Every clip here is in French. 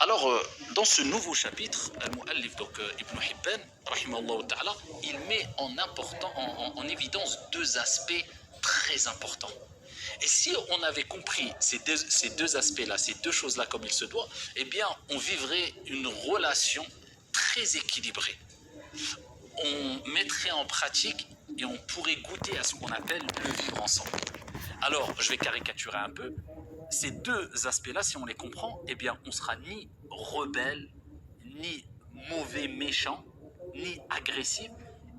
Alors, dans ce nouveau chapitre, Al-Mu'allif, donc Ibn Hibban, rahimahullah ta'ala, il met en évidence deux aspects très importants. Et si on avait compris ces deux aspects-là, ces deux choses-là comme il se doit, eh bien, on vivrait une relation très équilibrée. On mettrait en pratique et on pourrait goûter à ce qu'on appelle le vivre ensemble. Alors, je vais caricaturer un peu. Ces deux aspects-là, si on les comprend, eh bien, on sera ni rebelle, ni mauvais, méchant, ni agressif,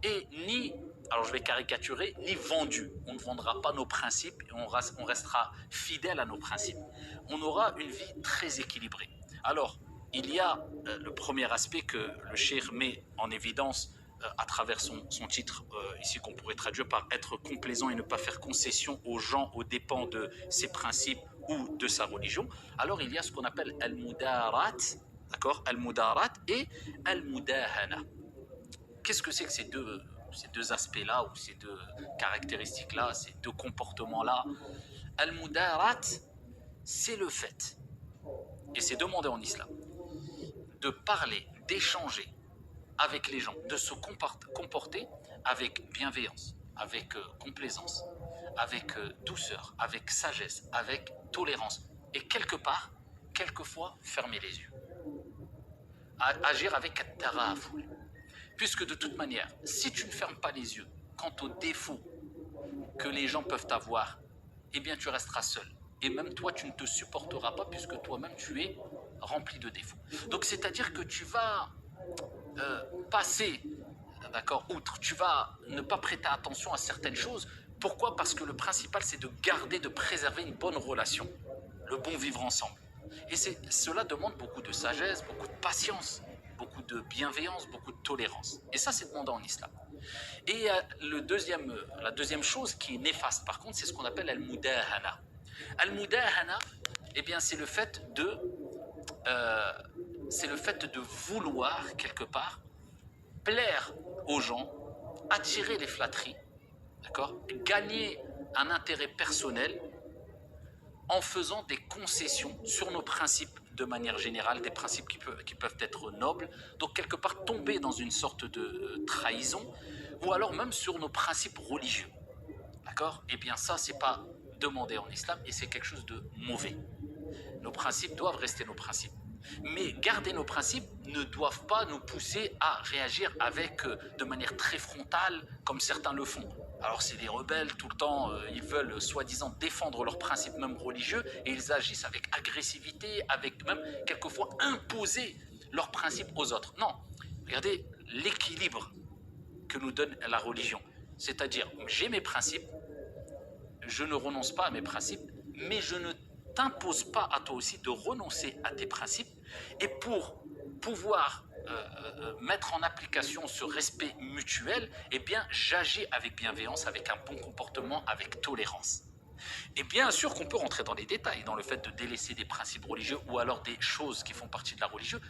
et ni, alors je vais caricaturer, ni vendu. On ne vendra pas nos principes, et on restera fidèle à nos principes. On aura une vie très équilibrée. Alors, il y a le premier aspect que le cheikh met en évidence à travers son titre, ici qu'on pourrait traduire par être complaisant et ne pas faire concession aux gens aux dépens de ses principes ou de sa religion. Alors il y a ce qu'on appelle al-mudarat, d'accord, al-mudarat et al-mudahana. Qu'est-ce que c'est que ces deux aspects-là ou ces deux caractéristiques-là, ces deux comportements-là? Al-mudarat, c'est le fait, et c'est demandé en islam, de parler, d'échanger avec les gens, de se comporter avec bienveillance, avec complaisance, avec douceur, avec sagesse, avec tolérance. Et quelque part, quelquefois, fermer les yeux. Agir avec taraful. Puisque de toute manière, si tu ne fermes pas les yeux quant aux défauts que les gens peuvent avoir, eh bien tu resteras seul. Et même toi, tu ne te supporteras pas puisque toi-même, tu es rempli de défauts. Donc, c'est-à-dire que tu vas passer, d'accord, outre, tu vas ne pas prêter attention à certaines choses. Pourquoi? Parce que le principal, c'est de garder, de préserver une bonne relation, le bon vivre ensemble. Et cela demande beaucoup de sagesse, beaucoup de patience, beaucoup de bienveillance, beaucoup de tolérance. Et ça, c'est demandé en islam. Et la deuxième chose qui est néfaste, par contre, c'est ce qu'on appelle al-mudahana. Al-mudahana, eh bien, euh, c'est le fait de vouloir, quelque part, plaire aux gens, attirer les flatteries, d'accord, gagner un intérêt personnel en faisant des concessions sur nos principes de manière générale, des principes qui peuvent être nobles, donc quelque part tomber dans une sorte de trahison, ou alors même sur nos principes religieux, d'accord. Eh bien ça, c'est pas demandé en islam et c'est quelque chose de mauvais. Nos principes doivent rester nos principes. Mais garder nos principes ne doivent pas nous pousser à réagir de manière très frontale, comme certains le font. Alors c'est des rebelles, tout le temps, ils veulent soi-disant défendre leurs principes même religieux, et ils agissent avec agressivité, avec même quelquefois imposer leurs principes aux autres. Non, regardez l'équilibre que nous donne la religion. C'est-à-dire, j'ai mes principes, je ne renonce pas à mes principes, mais je ne t'impose pas à toi aussi de renoncer à tes principes. Et pour pouvoir mettre en application ce respect mutuel, eh bien, j'agis avec bienveillance, avec un bon comportement, avec tolérance. Et bien sûr qu'on peut rentrer dans les détails, dans le fait de délaisser des principes religieux ou alors des choses qui font partie de la religion.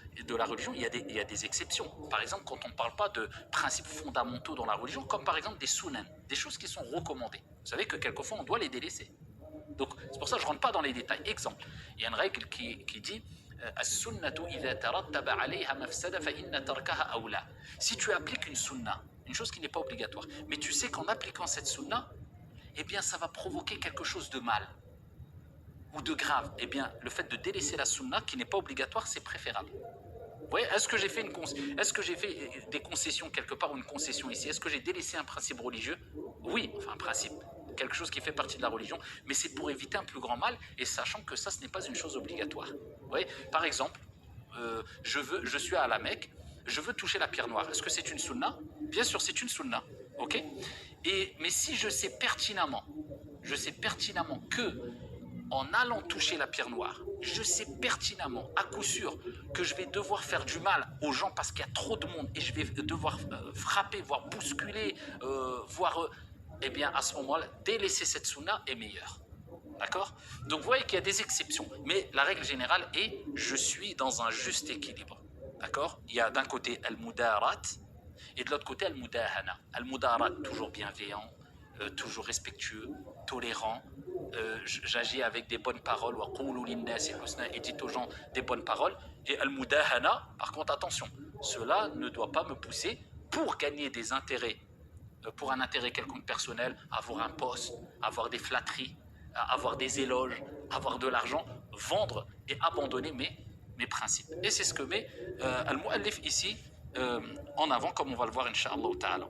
Il y a des exceptions. Par exemple, quand on ne parle pas de principes fondamentaux dans la religion, comme par exemple des sunan, des choses qui sont recommandées. Vous savez que quelquefois on doit les délaisser. Donc c'est pour ça que je ne rentre pas dans les détails. Exemple, il y a une règle qui dit si tu appliques une sunna, une chose qui n'est pas obligatoire, mais tu sais qu'en appliquant cette sunna, eh bien ça va provoquer quelque chose de mal ou de grave. Eh bien le fait de délaisser la sunna qui n'est pas obligatoire, c'est préférable. Vous voyez, est-ce que j'ai fait des concessions quelque part ou une concession ici? Est-ce que j'ai délaissé un principe religieux? Oui, enfin un principe, quelque chose qui fait partie de la religion, mais c'est pour éviter un plus grand mal et sachant que ça, ce n'est pas une chose obligatoire. Vous voyez, par exemple, je suis à la Mecque, je veux toucher la pierre noire. Est-ce que c'est une sunna? Bien sûr, c'est une sunna, ok. Mais si je sais pertinemment que en allant toucher la pierre noire, je sais pertinemment, à coup sûr, que je vais devoir faire du mal aux gens parce qu'il y a trop de monde et je vais devoir frapper, voire bousculer, eh bien, à ce moment-là, délaisser cette sunna est meilleur. D'accord? Donc, vous voyez qu'il y a des exceptions. Mais la règle générale est, je suis dans un juste équilibre. D'accord? Il y a d'un côté al-mudarat et de l'autre côté al-mudahana. Al-mudarat, toujours bienveillant, toujours respectueux, tolérant, j'agis avec des bonnes paroles, et dites aux gens des bonnes paroles. Et al-mudahana, par contre, attention, cela ne doit pas me pousser pour gagner des intérêts, pour un intérêt quelconque personnel, avoir un poste, avoir des flatteries, avoir des éloges, avoir de l'argent, vendre et abandonner mes principes. Et c'est ce que met Al-Mu'allif ici en avant, comme on va le voir, Inch'Allah ta'ala.